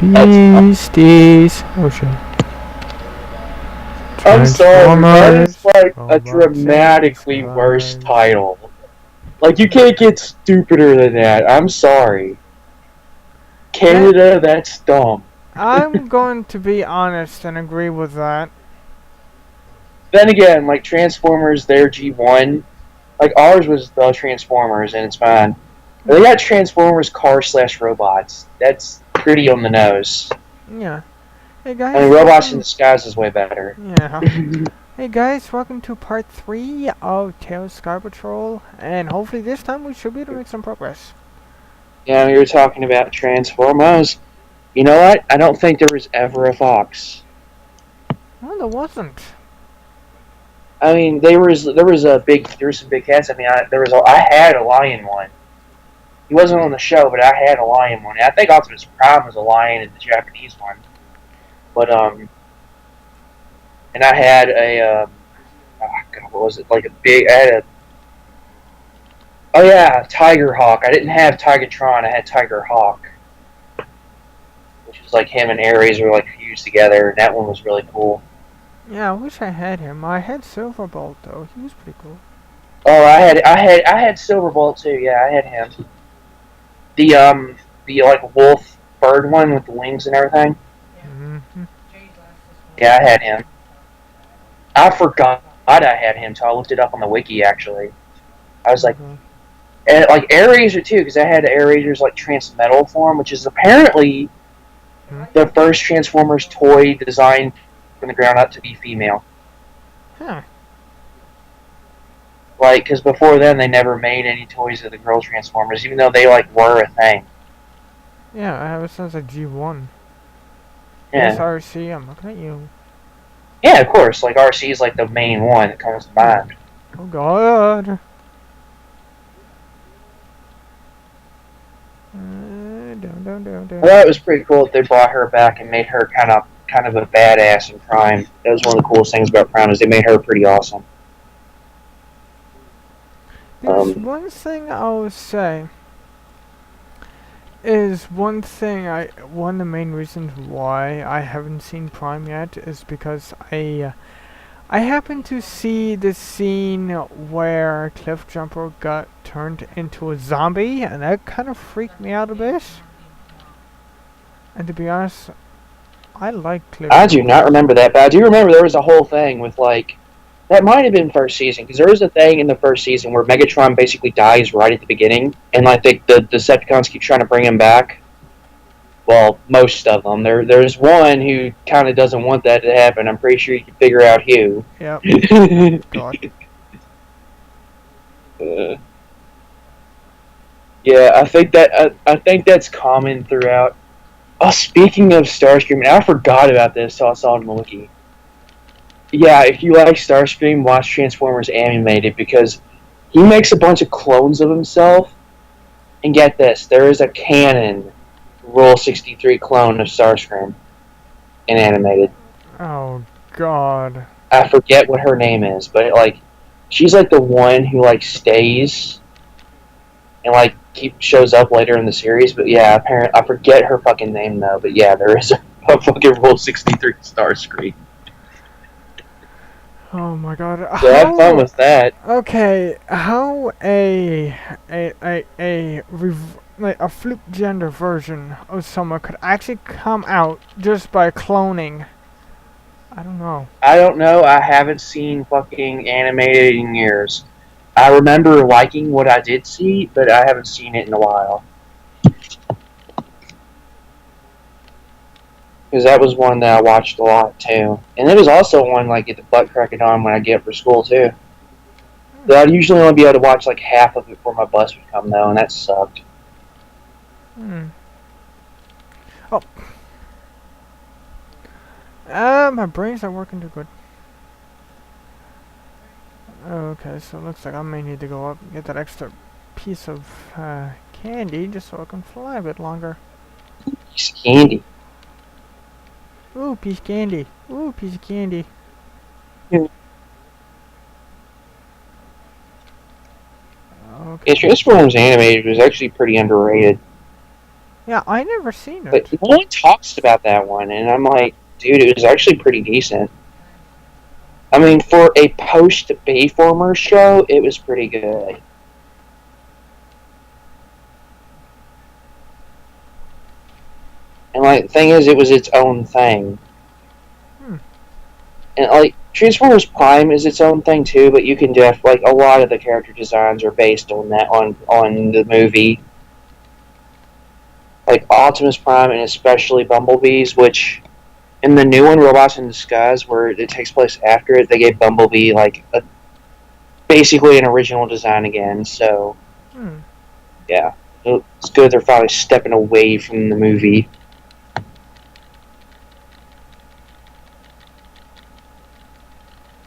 Beasties. Oh shit. I'm sorry, that is like a Robots dramatically and worse cars. title. Like, you can't get stupider than that. I'm sorry. Canada, that's dumb. I'm going to be honest and agree with that. Then again, like Transformers, their G1, like ours was the Transformers, and it's fine. They got Transformers cars/robots. That's pretty on the nose. Yeah. Hey I mean, guys, Robots in welcome. Disguise is way better. Yeah. Hey guys, welcome to part 3 of Tails Skypatrol, and hopefully this time we should be able to make some progress. Yeah, we were talking about Transformers. You know what? I don't think there was ever a fox. No, there wasn't. I mean, there was some big cats. I mean, I had a lion one. He wasn't on the show, but I had a lion one. And I think Optimus Prime was a lion in the Japanese one. But and I had a oh God, what was it? Like a big. I had a oh yeah, Tiger Hawk. I didn't have Tigatron. I had Tiger Hawk, which was like him and Ares were like fused together, and that one was really cool. Yeah, I wish I had him. I had Silverbolt though. He was pretty cool. Oh, I had Silverbolt too. Yeah, I had him. The like wolf bird one with the wings and everything. Mm-hmm. Yeah, I had him. I forgot I had him until I looked it up on the wiki. Actually, I was like, and like Aeraser too, because I had Aeraser's like Transmetal form, which is apparently the first Transformers toy designed from the ground up to be female. Huh. Like, because before then they never made any toys of the girl Transformers, even though they like were a thing. Yeah, I have it since like G1. Yeah. SRC, I'm looking at you. Yeah, of course. Like RC is like the main one that comes to mind. Oh god. Well, that was pretty cool that they brought her back and made her kind of a badass in Prime. That was one of the coolest things about Prime is they made her pretty awesome. There's one thing I would say is one of the main reasons why I haven't seen Prime yet is because I happened to see the scene where Cliffjumper got turned into a zombie, and that kind of freaked me out a bit. And to be honest, I like Cliffjumper. I do not remember that, but I do remember there was a whole thing with like that might have been first season because there was a thing in the first season where Megatron basically dies right at the beginning, and like the Decepticons keep trying to bring him back. Well, most of them. There's one who kind of doesn't want that to happen. I'm pretty sure you can figure out who. Yep. God. Yeah, I think that's common throughout. Oh, speaking of Starscream, I forgot about this till I saw it in the wiki. Yeah, if you like Starscream, watch Transformers Animated because he makes a bunch of clones of himself. And get this, there is a canon Rule 63 clone of Starscream in Animated. Oh god. I forget what her name is, but she's like the one who like stays and like shows up later in the series. But yeah, apparently I forget her fucking name though. But yeah, there is a fucking Rule 63 Starscream. Oh my god. So have fun with that. Okay, how a flip gender version of someone could actually come out just by cloning? I don't know. I don't know. I haven't seen fucking Animated in years. I remember liking what I did see, but I haven't seen it in a while. Because that was one that I watched a lot too. And it was also one like at the butt cracking on when I get up for school too. But I'd usually only be able to watch like half of it before my bus would come though, and that sucked. Oh. My brain's not working too good. Okay, so it looks like I may need to go up and get that extra piece of candy just so I can fly a bit longer. Piece of candy. Ooh, piece of candy. Ooh, piece of candy. Yeah. Okay. Yeah, Transformers Animated was actually pretty underrated. Yeah, I never seen But it. no one talks about that one, and I'm like, dude, it was actually pretty decent. I mean, for a post-Bayformers show, it was pretty good. And like, the thing is, it was its own thing. Hmm. And like, Transformers Prime is its own thing too, but you can like a lot of the character designs are based on that on the movie. Like Optimus Prime and especially Bumblebee's, which in the new one, Robots in Disguise, where it takes place after it, they gave Bumblebee like basically an original design again. So Hmm. yeah, it's good they're finally stepping away from the movie.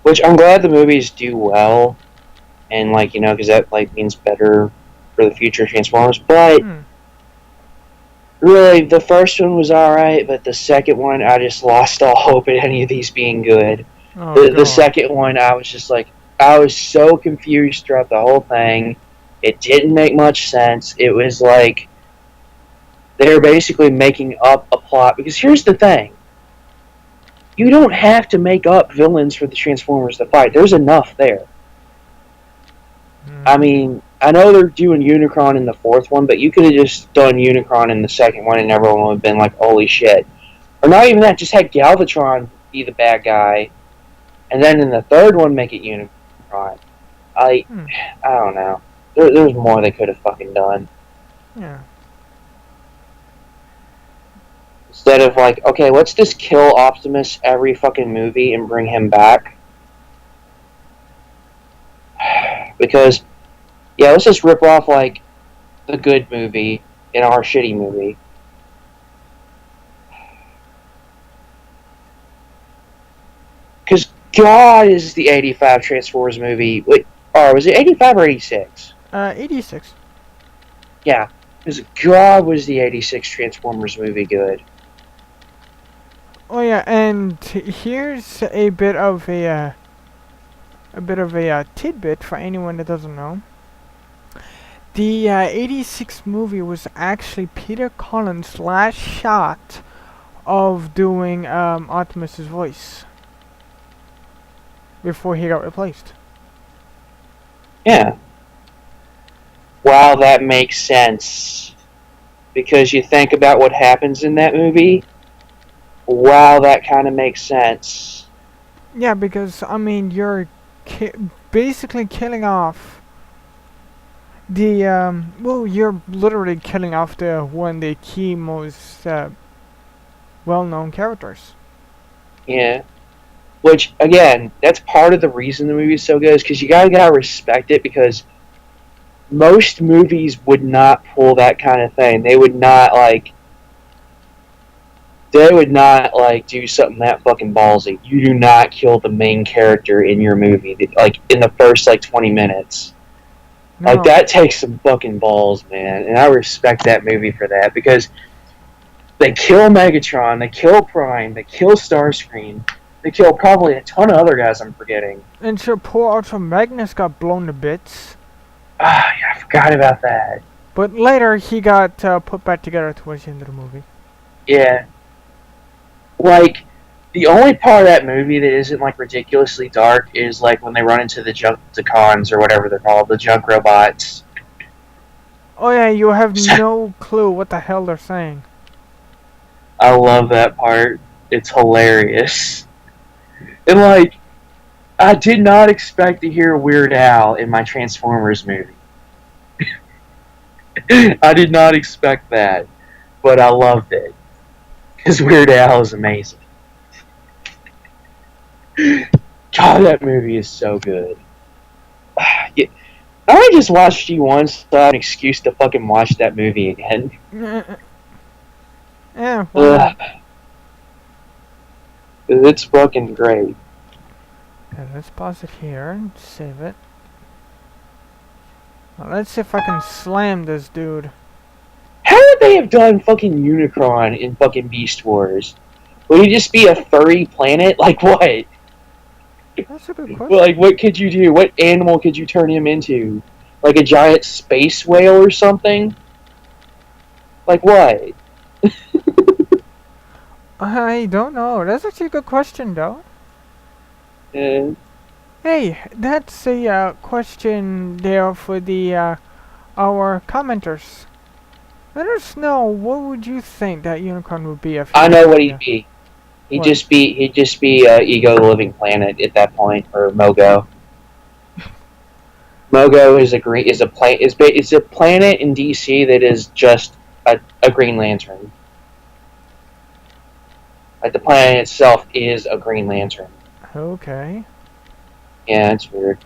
Which I'm glad the movies do well, and like because that like means better for the future Transformers. But Hmm. really, the first one was alright, but the second one, I just lost all hope in any of these being good. Oh The god. second one, I was just like, I was so confused throughout the whole thing. It didn't make much sense. It was like they were basically making up a plot. Because here's the thing: you don't have to make up villains for the Transformers to fight. There's enough there. I Hmm. mean, I know they're doing Unicron in the fourth one, but you could have just done Unicron in the second one, and everyone would have been like, "Holy shit!" Or not even that. Just had Galvatron be the bad guy, and then in the third one, make it Unicron. I, Hmm. I don't know. There's more they could have fucking done. Yeah. Instead of like, okay, let's just kill Optimus every fucking movie and bring him back. Because, yeah, let's just rip off like the good movie in our shitty movie. Because God is the 85 Transformers movie. Wait, or was it 85 or 86? 86. Yeah. Because God was the 86 Transformers movie good. Oh yeah, and here's a bit of a tidbit for anyone that doesn't know. The 86 movie was actually Peter Cullen's last shot of doing Optimus's voice before he got replaced. Yeah. Wow, that makes sense. Because you think about what happens in that movie. Wow, that kind of makes sense. Yeah, because I mean you're basically killing off the well, you're literally killing off the one of the key most well-known characters. Yeah. Which, again, that's part of the reason the movie is so good, is because you gotta respect it, because most movies would not pull that kind of thing. They would not do something that fucking ballsy. You do not kill the main character in your movie, like in the first like 20 minutes. Like No, that takes some fucking balls, man, and I respect that movie for that, because they kill Megatron, they kill Prime, they kill Starscream, they kill probably a ton of other guys I'm forgetting. and so poor Ultra Magnus got blown to bits, Ah, yeah, I forgot about that. but later he got put back together towards the end of the movie. Yeah, like the only part of that movie that isn't like ridiculously dark is like when they run into the Junkticons or whatever they're called, the junk robots. Oh yeah, you have no clue what the hell they're saying. I love that part. It's hilarious. And like, I did not expect to hear Weird Al in my Transformers movie. I did not expect that, but I loved it because Weird Al is amazing. God, that movie is so good. Yeah, I just watched you once, so I have an excuse to fucking watch that movie again. Yeah, why not? Ugh, it's fucking great. Okay, let's pause it here and save it. Now, let's see if I can slam this dude. How would they have done fucking Unicron in fucking Beast Wars? Would he just be a furry planet? Like what? That's a good question. Like what could you do? What animal could you turn him into? Like a giant space whale or something? Like what? I don't know. That's actually a good question, though. Uh, Hey, that's a question there for the our commenters. Let us know what would you think that unicorn would be if he I was know what the he'd be. what? He'd just be Ego the Living Planet at that point, or Mogo. Mogo is a planet in DC that is just a Green Lantern. Like the planet itself is a Green Lantern. Okay. Yeah, it's weird.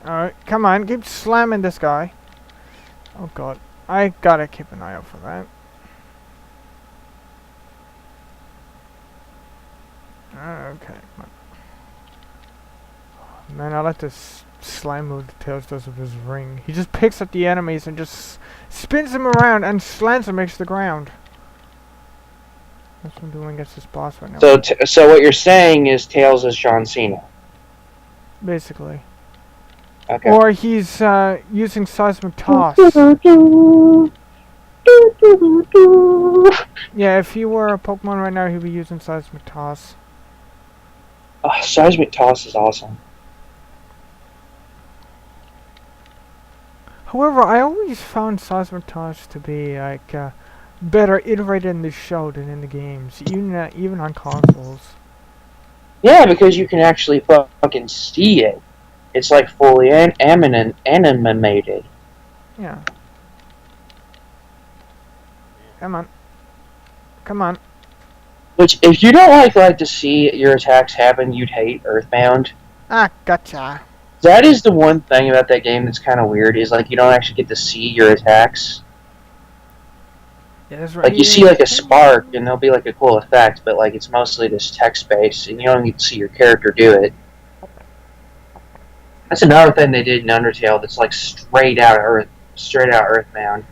Alright, come on, keep slamming this guy. Oh god. I gotta keep an eye out for that. Okay, come on. Man, I like this slime move that Tails does with his ring. He just picks up the enemies and just spins them around and slams them against the ground. That's what I'm doing against this boss right now. So what you're saying is Tails is John Cena. Basically. Okay. Or he's using seismic toss. Yeah, if he were a Pokemon right now, he'd be using seismic toss. Oh, seismic toss is awesome. However, I always found seismic toss to be like better iterated in the show than in the games, even on consoles. Yeah, because you can actually fucking see it. It's like fully animated. Yeah. Come on. Come on. Which, if you don't like to see your attacks happen, you'd hate Earthbound. Ah, gotcha. That is the one thing about that game that's kind of weird, is like you don't actually get to see your attacks. Yeah, that's right. Like you see like a spark and there'll be like a cool effect, but like it's mostly this text based and you don't get to see your character do it. That's another thing they did in Undertale that's like straight out Earthbound.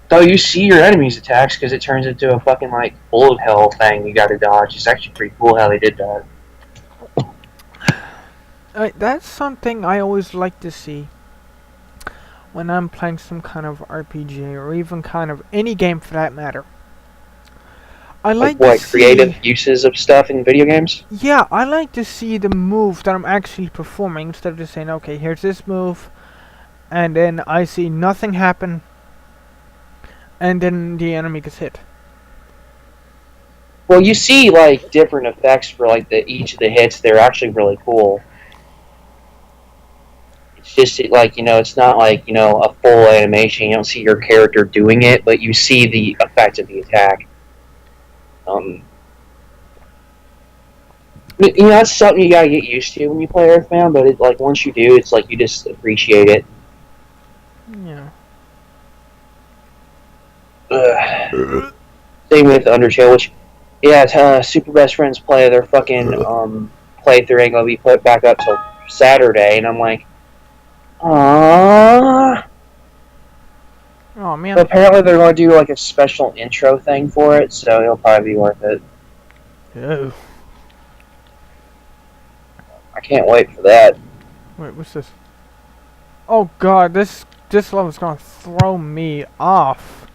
Though you see your enemy's attacks because it turns into a fucking like bullet hell thing you gotta dodge. It's actually pretty cool how they did that. That's something I always like to see when I'm playing some kind of RPG or even kind of any game for that matter. I like to what, see creative uses of stuff in video games? Yeah, I like to see the move that I'm actually performing instead of just saying, okay, here's this move, and then I see nothing happen, and then the enemy gets hit. Well, you see like different effects for like each of the hits. They're actually really cool. It's just like it's not like a full animation. You don't see your character doing it, but you see the effect of the attack. That's something you gotta get used to when you play Earthbound. But like once you do, it's like you just appreciate it. Yeah. Same with Undertale, which Super Best Friends play. Their fucking playthrough ain't gonna be put back up till Saturday, and I'm like, aww. Oh man. But apparently they're gonna do like a special intro thing for it, so it'll probably be worth it. Oh. I can't wait for that. Wait, what's this? Oh god, this level's gonna throw me off.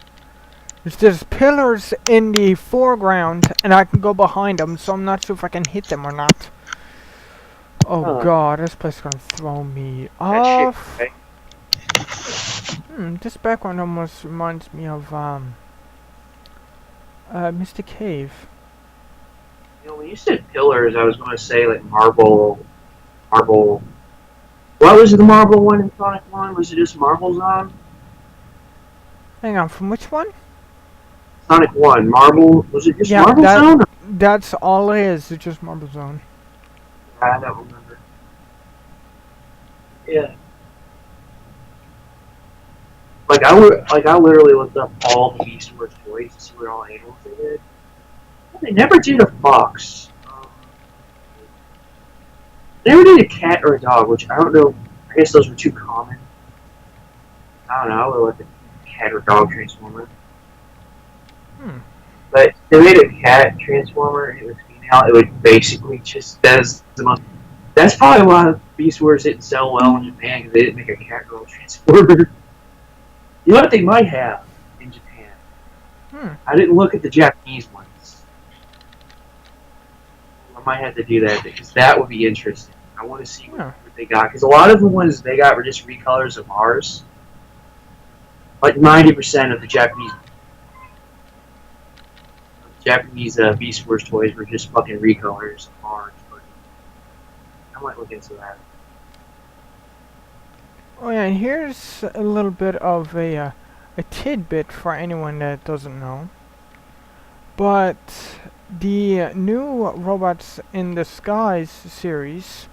There's pillars in the foreground, and I can go behind them, so I'm not sure if I can hit them or not. Oh god, this place is gonna throw me off. Shit, right? This background almost reminds me of Mr. Cave. When you said pillars, I was going to say like marble. What was the marble one in Sonic 1? Was it just Marble Zone? Hang on, from which one? Sonic 1, Marble. Was it just Marble Zone? That's all it is. It's just Marble Zone. I don't remember. Yeah. Like I literally looked up all the Beast Wars toys to see what all animals they did. They never did a fox. They never did a cat or a dog, which I don't know. I guess those were too common. I don't know. I would like a cat or dog transformer. But they made a cat transformer. It was female. It would basically that is the most That's probably why Beast Wars didn't sell well in Japan, because they didn't make a Catgirl Transformer. You know what they might have in Japan? I didn't look at the Japanese ones. I might have to do that, because that would be interesting. I want to see what they got, because a lot of the ones they got were just recolors of Mars. Like 90% of the Japanese Beast Wars toys were just fucking recolors of Mars. But I might look into that. Oh yeah, and here's a little bit of a tidbit for anyone that doesn't know. But the new Robots in the Skies series,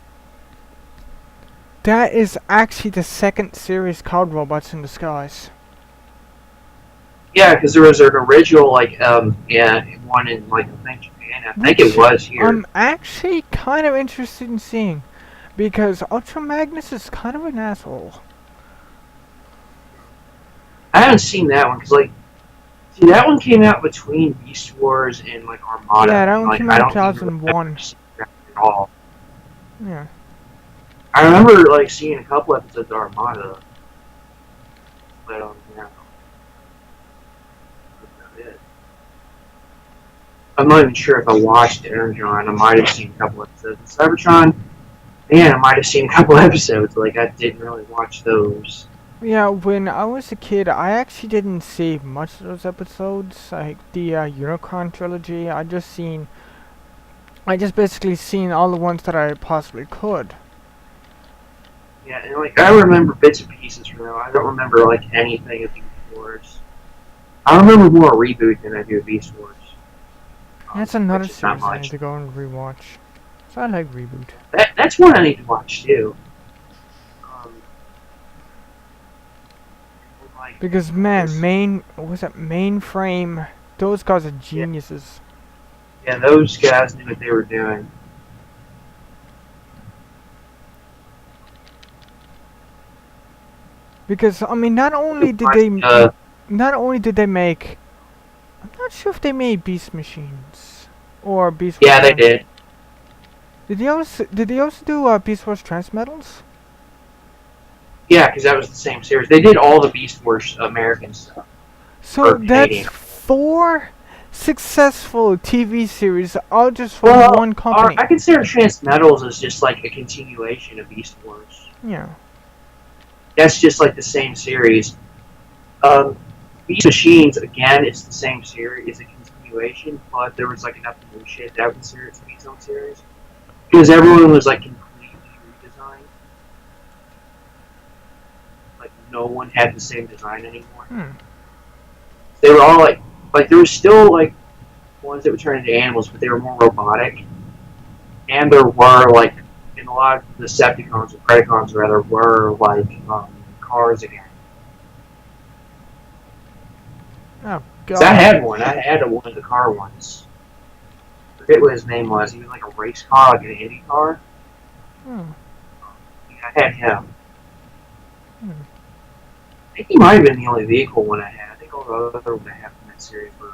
that is actually the second series called Robots in the Skies. Yeah, because there was an original, one in, I think Japan. I think it was here. I'm actually kind of interested in seeing, because Ultra Magnus is kind of an asshole. I haven't seen that one, because, see, that one came out between Beast Wars and, Armada. Yeah, that one came out in 2001. At all. Yeah. I remember, seeing a couple episodes of Armada. But, yeah. I'm not even sure if I watched Energon. I might have seen a couple episodes. Of Cybertron, man, I might have seen a couple episodes. I didn't really watch those. Yeah, when I was a kid, I actually didn't see much of those episodes. Like the Unicron trilogy, I just basically seen all the ones that I possibly could. Yeah, and I remember bits and pieces from them. I don't remember anything of Beast Wars. I remember more Reboot than I do Beast Wars. That's another series I need to go and rewatch. So I like Reboot. That's one I need to watch too. Because man, Mainframe, those guys are geniuses. Yeah, those guys knew what they were doing. Because I mean, not only did they make, I'm not sure if they made Beast Machines or Beast Wars. Yeah, they did. Did they also do Beast Wars Transmetals? Yeah, because that was the same series. They did all the Beast Wars American stuff. So that's 4 successful TV series, all just from one company. I consider Transmetals as just a continuation of Beast Wars. Yeah. That's just the same series. Beast Machines, again, it's the same series. It's a continuation, but there was enough new shit that would consider it to be its own series. Because everyone was completely redesigned. No one had the same design anymore. They were all there were still ones that would turn into animals, but they were more robotic. And there were in a lot of the Decepticons or Predacons rather were cars again. Oh god. So I had one. I had one of the car ones. I forget what his name was. He was a race car, an Indy car. Yeah, I had him. I think he might have been the only vehicle one I had. I think all the other ones I have from that series were.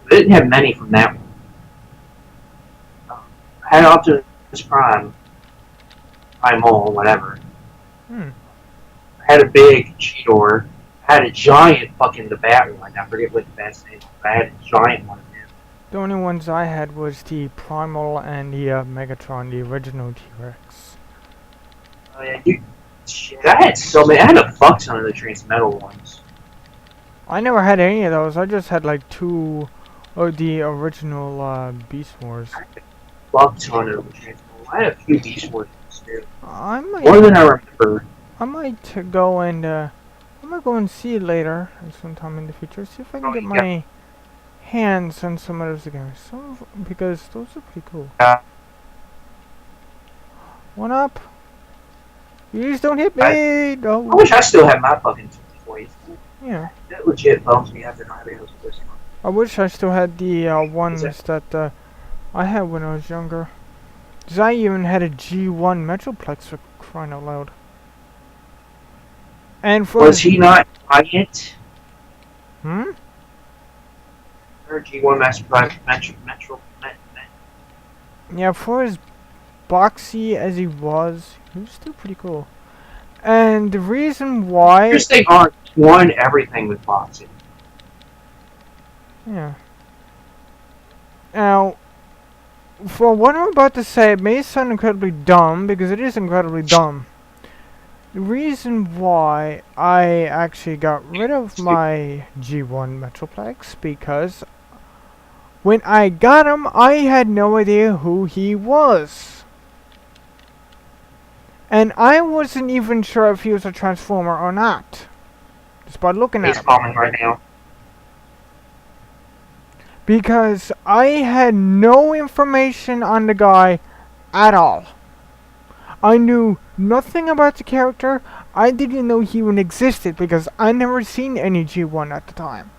I didn't have many from that one. I had Optimus Prime, Primal, whatever. I had a big Cheetor. I had a giant fucking the Bat one. I forget what the Bat's name was. I had a giant one of him. The only ones I had was the Primal and the Megatron, the original T-Rex. Oh yeah, shit, I had so many. I had a fuck ton of the Transmetal ones. I never had any of those. I just had 2 of the original Beast Wars. I had a fuck ton of the Transmetal. I had a few Beast Wars too. More than I remember. I might go and see it later, sometime in the future. See if I can get my hands on some of those again. Because those are pretty cool. One up. Please don't hit me! No. I wish I still had my fucking toys. Yeah. That legit bums me out that I was this one. I wish I still had the ones that I had when I was younger. Cause I even had a G1 Metroplex for crying out loud. And for was he not Giant? Or G1 Metro. Yeah, for his boxy as he was still pretty cool. And the reason why... Just they aren't one everything with boxing. Yeah. Now, for what I'm about to say, it may sound incredibly dumb, because it is incredibly dumb. The reason why I actually got rid of my G1 Metroplex, because when I got him, I had no idea who he was. And I wasn't even sure if he was a Transformer or not. Just by looking at him. He's calling right now. Because I had no information on the guy at all. I knew nothing about the character. I didn't know he even existed because I never seen any G1 at the time.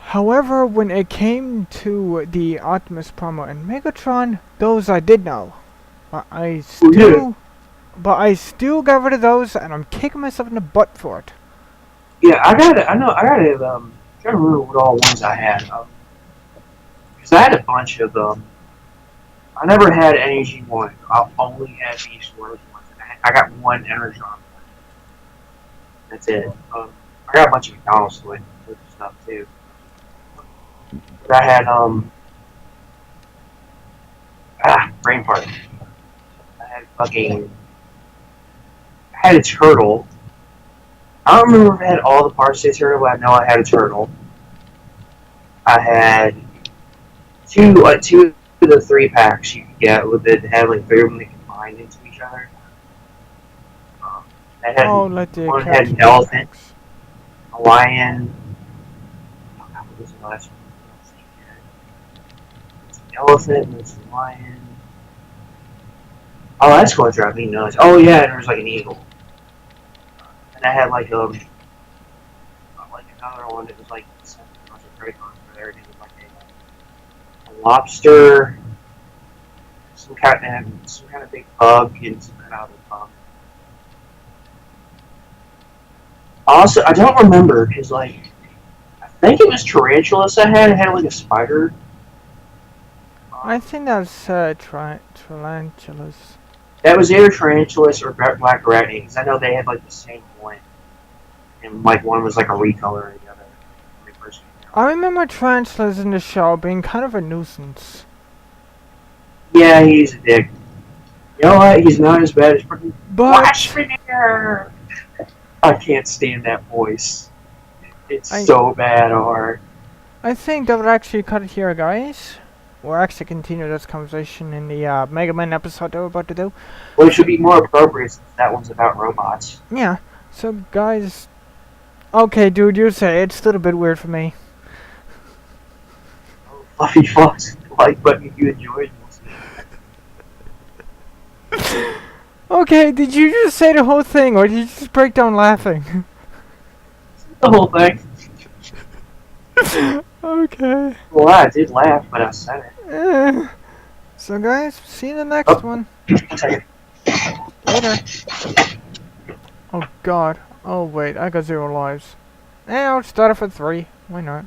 However, when it came to the Optimus Prime and Megatron, those I did know. But I still got rid of those, and I'm kicking myself in the butt for it. Yeah, I gotta trying to remember what all ones I had. Because I had a bunch of I never had any G1. I only had these ones. I got one Energon. That's it. I got a bunch of McDonald's with stuff too. But I had brain fart. I had I had a turtle. I don't remember if I had all the parts to the turtle, but I know I had a turtle. I had two of the 3 packs you could get with it that had like 3 of them that combined into each other. That had one had an elephant, a lion. What was the last one? It's an elephant and it's a lion. Oh, that's going to drive me nuts. Oh yeah, and there was like an eagle. And I had like another one that was like a bunch of crayons for there. It was like a lobster, some kind of big bug, and some kind of other bug. Also, I don't remember because like I think it was tarantulas I had. It had like a spider. I think that's tarantulas. That was either tarantulas or black arachne because I know they had like the same one, and like one was like a recolor of the other. I remember tarantulas in the show being kind of a nuisance. Yeah, he's a dick. You know what? He's not as bad as Watch me there. I can't stand that voice. It's so bad or. I think that would actually cut it here, guys. We'll actually continue this conversation in the Mega Man episode that we're about to do. Well, it should be more appropriate since that one's about robots. Yeah. So, guys. Okay, dude, you say it's still a bit weird for me. Fluffy Fox, like button if you enjoyed. Okay, did you just say the whole thing, or did you just break down laughing? The whole thing. Okay. Well, I did laugh, but I said it. So, guys, see you in the next one. Later. Oh, God. Oh, wait, I got 0 lives. I'll start off at 3. Why not?